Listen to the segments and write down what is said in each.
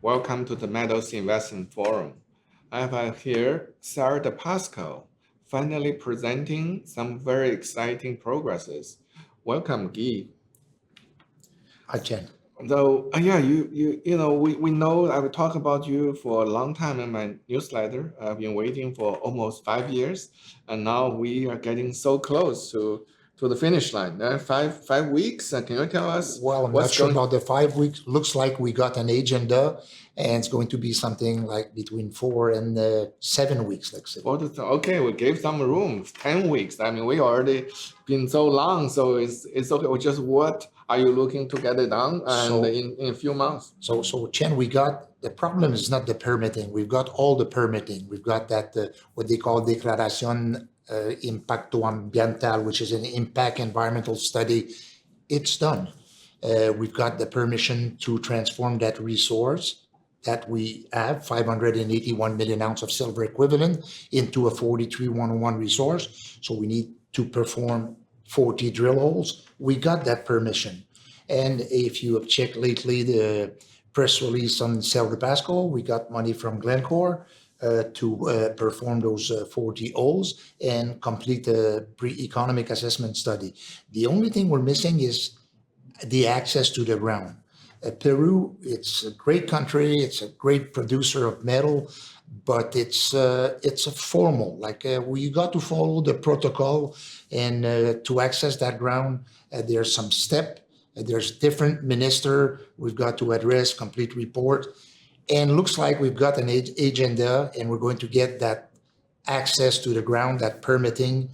Welcome to the Metals Investment Forum. I have here Cerro De Pasco, finally presenting some very exciting progresses. Welcome, Guy. Hi, Chen. So yeah, we know I will talk about you for a long time in my newsletter. I've been waiting for almost 5 years, and now we are getting so close to the finish line. Five weeks. Can you tell us? Well, I'm not sure about the 5 weeks. Looks like we got an agenda, and it's going to be something like between 4 and 7 weeks, let's say. Okay, we gave some room, 10 weeks. I mean, we already been so long, so it's okay. Or just what are you looking to get it done and in a few months? So Chen, the problem is not the permitting. We've got all the permitting. We've got that, what they call Declaration Impacto Ambiental, which is an impact environmental study. It's done. We've got the permission to transform that resource that we have, 581 million ounces of silver equivalent, into a 43-101 resource. So we need to perform 40 drill holes. We got that permission. And if you have checked lately the press release on Cerro De Pasco, we got money from Glencore to perform those 40 holes and complete a pre-economic assessment study. The only thing we're missing is the access to the ground. Peru, it's a great country, it's a great producer of metal, but it's a formal, we got to follow the protocol, and to access that ground, there's some step, there's different minister we've got to address, complete report, and looks like we've got an agenda, and we're going to get that access to the ground, that permitting,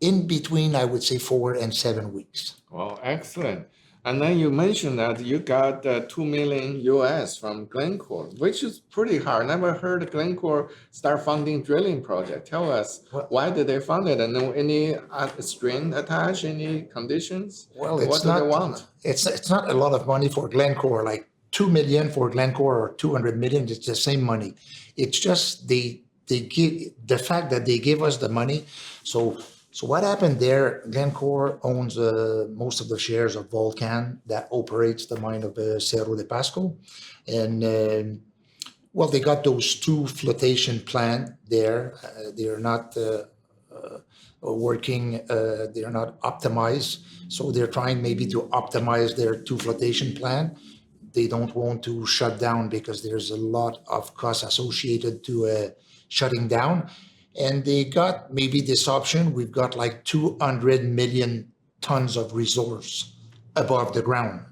in between, I would say, 4 and 7 weeks. Well, excellent. And then you mentioned that you got $2 million US from Glencore, which is pretty hard. Never heard Glencore start funding drilling project. Tell us, why did they fund it? And any string attached, any conditions? Well, what do they want? It's not a lot of money for Glencore. Like 2 million for Glencore or 200 million, it's the same money. It's just they give the fact that they give us the money. So what happened there, Glencore owns most of the shares of Volcan that operates the mine of Cerro De Pasco. And, they got those 2 flotation plants there. They're not working, they're not optimized. So they're trying maybe to optimize their 2 flotation plants. They don't want to shut down because there's a lot of costs associated to shutting down. And they got maybe this option. We've got like 200 million tons of resource above the ground,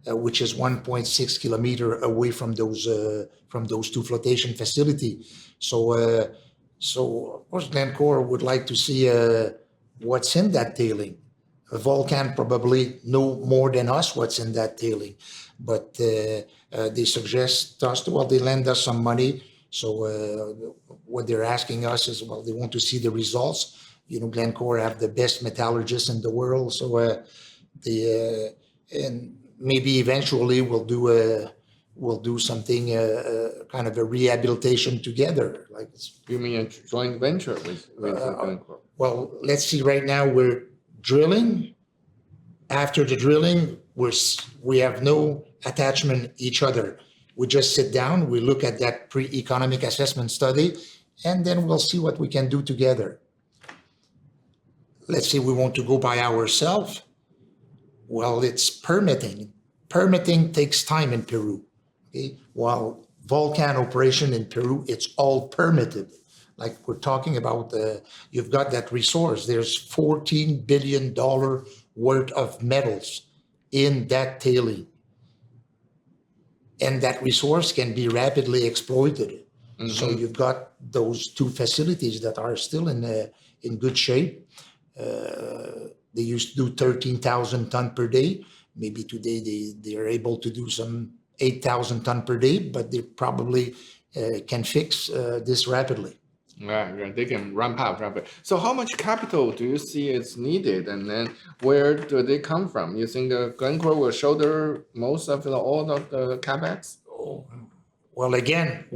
which is 1.6 kilometers away from those 2 flotation facilities. So of course, Glencore would like to see what's in that tailing. Volcan probably know more than us what's in that tailing, but they suggest us they lend us some money. So what they're asking us is, they want to see the results. Glencore have the best metallurgists in the world. So and maybe eventually we'll do something, kind of a rehabilitation together. You mean a joint venture with Glencore? Well, let's see. Right now we're drilling. After the drilling, we have no attachment each other. We just sit down, we look at that pre-economic assessment study, and then we'll see what we can do together. Let's say we want to go by ourselves. Well, it's permitting. Permitting takes time in Peru. Okay? While Volcan operation in Peru, it's all permitted. Like we're talking about, you've got that resource. There's $14 billion worth of metals in that tailing. And that resource can be rapidly exploited. Mm-hmm. So you've got those 2 facilities that are still in good shape. They used to do 13,000 tons per day. Maybe today they are able to do some 8,000 tons per day, but they probably can fix this rapidly. Right, they can ramp up rapidly. So how much capital do you see is needed, and then where do they come from? You think Glencore will shoulder most of all of the capex? Well, again,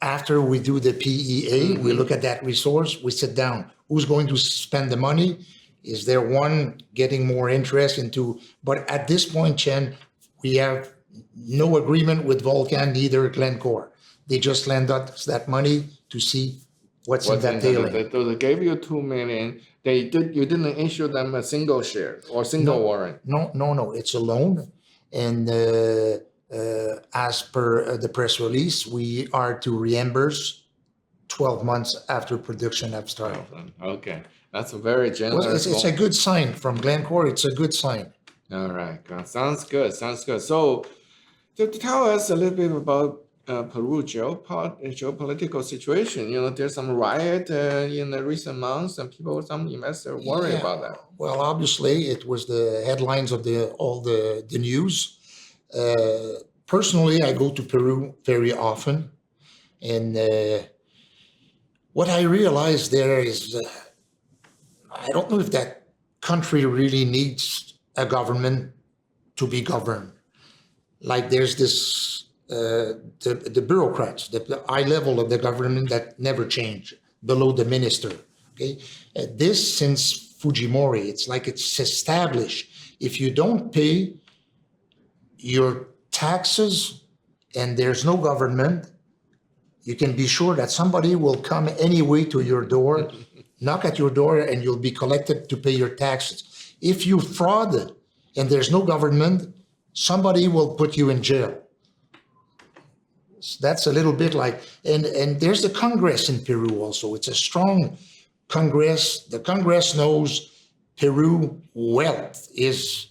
after we do the PEA, we look at that resource, we sit down. Who's going to spend the money? Is there one getting more interest into? But at this point, Chen, we have no agreement with Volcan, neither Glencore. They just lend us that money to see what's in that tailing. So they gave you 2 million. You didn't issue them a single share or single warrant. No. It's a loan. And as per the press release, we are to reimburse 12 months after production have started. Okay. That's a very Well, generous. it's a good sign from Glencore. It's a good sign. All right. Sounds good. So to tell us a little bit about Peru geopolitical situation. There's some riot in the recent months, and some investors worry about that. Well, obviously, it was the headlines of all the news. Personally, I go to Peru very often, and what I realized there is, I don't know if that country really needs a government to be governed. Like there's this, the bureaucrats, the high level of the government that never change, below the minister, okay? This since Fujimori, it's like it's established. If you don't pay your taxes and there's no government, you can be sure that somebody will come anyway to your door, knock at your door, and you'll be collected to pay your taxes. If you fraud and there's no government, somebody will put you in jail. That's a little bit like, and there's the Congress in Peru also. It's a strong Congress. The Congress knows Peru wealth is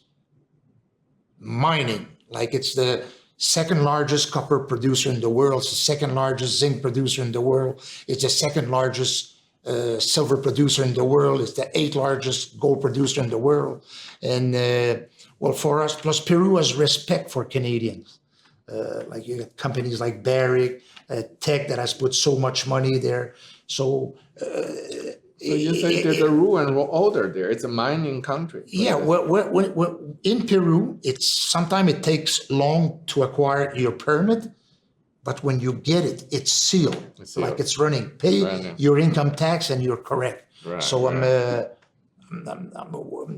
mining. Like it's the second largest copper producer in the world. It's the second largest zinc producer in the world. It's the second largest silver producer in the world. It's the 8th largest gold producer in the world. And well, for us, plus Peru has respect for Canadians. Like you got companies like Barrick, Teck that has put so much money there. So you say there's a rule and order there. It's a mining country. Yeah, well, in Peru, sometimes it takes long to acquire your permit, but when you get it, it's sealed. Like it's running. Pay your income tax and you're correct. Right, so I'm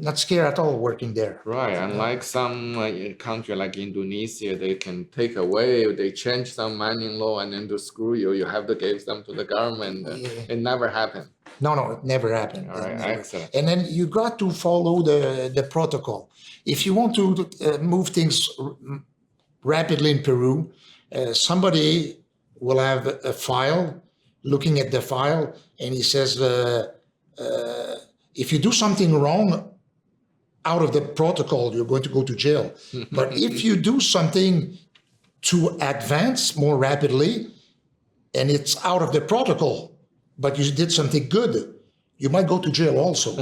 not scared at all working there. Right, unlike some country like Indonesia, they can take away, they change some mining law and then to screw you, you have to give them to the government. It never happened. No, it never happened. All right, excellent. And then you got to follow the protocol. If you want to move things rapidly in Peru, somebody will have a file, looking at the file, and he says, if you do something wrong out of the protocol, you're going to go to jail. But if you do something to advance more rapidly, and it's out of the protocol, but you did something good, you might go to jail also.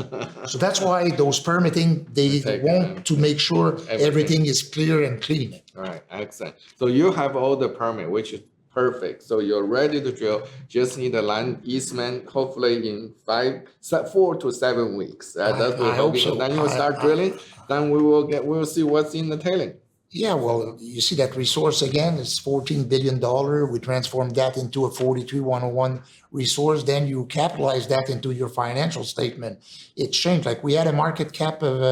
So that's why those permitting, they want to make sure everything is clear and clean. All right, excellent. So you have all the permit, which is perfect. So you're ready to drill. Just need a land easement, hopefully in 4 to 7 weeks. That's what hoping. So. Then you'll start drilling. Then we'll see what's in the tailing. Yeah, well, you see that resource again, it's $14 billion. We transformed that into a 43-101 resource. Then you capitalize that into your financial statement. It changed. Like we had a market cap of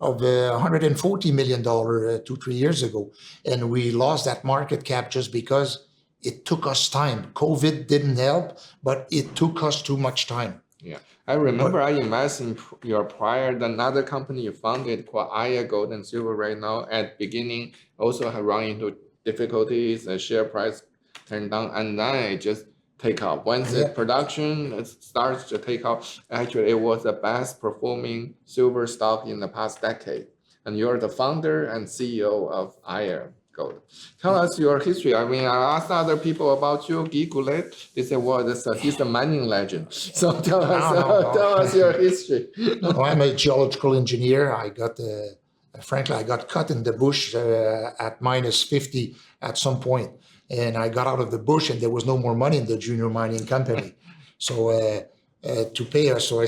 $140 million 2-3 years ago. And we lost that market cap just because it took us time. COVID didn't help, but it took us too much time. Yeah, I remember I invested in your prior, another company you founded called Aya Gold and Silver right now. At beginning, also have run into difficulties, the share price turned down, and then it just take off. Once the production starts to take off, actually it was the best performing silver stock in the past decade. And you're the founder and CEO of Aya Gold. Tell us your history. I mean, I asked other people about you, Goulet. They said, well, he's the mining legend. So tell us your history. No, I'm a geological engineer. Frankly, I got cut in the bush at -50 at some point. And I got out of the bush and there was no more money in the junior mining company. So to pay us, so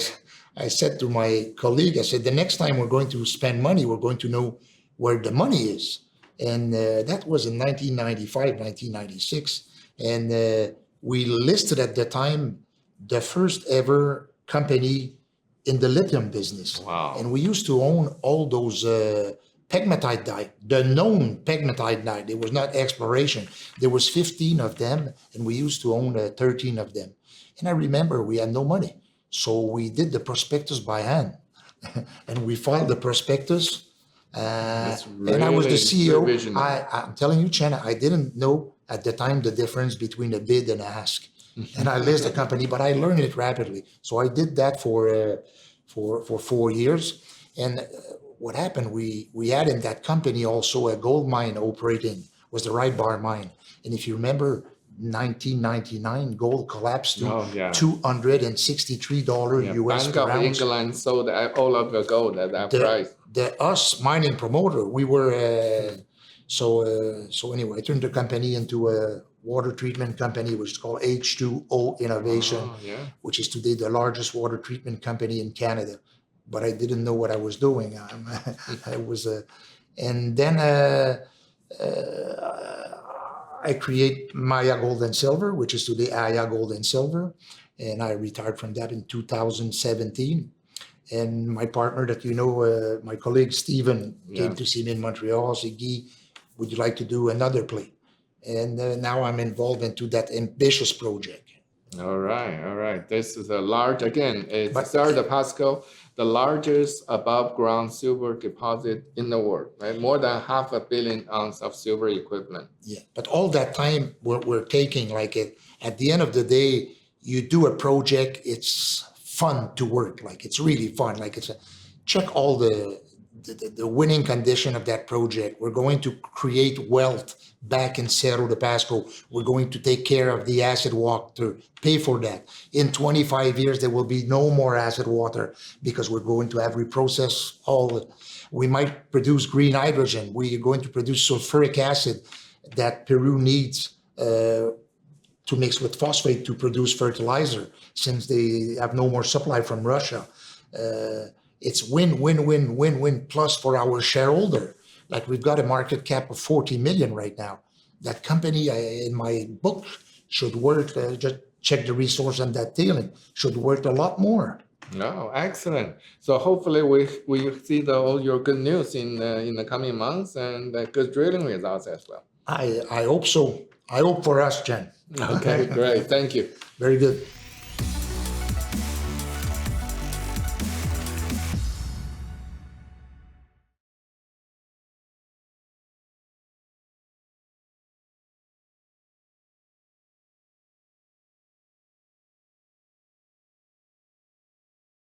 I said to my colleague, I said, the next time we're going to spend money, we're going to know where the money is. And that was in 1995, 1996. And we listed at the time the first ever company in the lithium business. Wow. And we used to own all those pegmatite dye, the known pegmatite dye. There was not exploration. There was 15 of them, and we used to own 13 of them. And I remember we had no money. So we did the prospectus by hand. And we filed the prospectus. And I was the CEO. I'm telling you, Chen, I didn't know at the time the difference between a bid and ask. And I list the company, but I learned it rapidly. So I did that for 4 years. And what happened, we had in that company also a gold mine operating, was the Right Bar mine. And if you remember, 1999, gold collapsed to $263 US Bank per of ounce. England sold all of the gold at that price. Us mining promoter, we were, so anyway, I turned the company into a water treatment company, which is called H2O Innovation, which is today the largest water treatment company in Canada. But I didn't know what I was doing. I was, and then I create Maya Gold and Silver, which is today Aya Gold and Silver, and I retired from that in 2017. And my partner that my colleague Stephen came to see me in Montreal. Said, Guy, would you like to do another play? And now I'm involved into that ambitious project. All right. This is a large, again, it's Cerro De Pasco, the largest above ground silver deposit in the world, right? More than 500 million ounces of silver equivalent. Yeah, but all that time we're taking, like at the end of the day, you do a project, it's fun to work, like it's really fun. Like check all the winning condition of that project. We're going to create wealth back in Cerro De Pasco. We're going to take care of the acid water, pay for that. In 25 years, there will be no more acid water because we're going to have reprocessed we might produce green hydrogen. We are going to produce sulfuric acid that Peru needs to mix with phosphate to produce fertilizer since they have no more supply from Russia. It's win plus for our shareholder. Like we've got a market cap of 40 million right now. That company in my book should worth, just check the resource on that tailing, should worth a lot more. No, excellent. So hopefully we see all your good news in the coming months and good drilling results as well. I hope so. I hope for us, Chen. Okay, great. Thank you. Very good.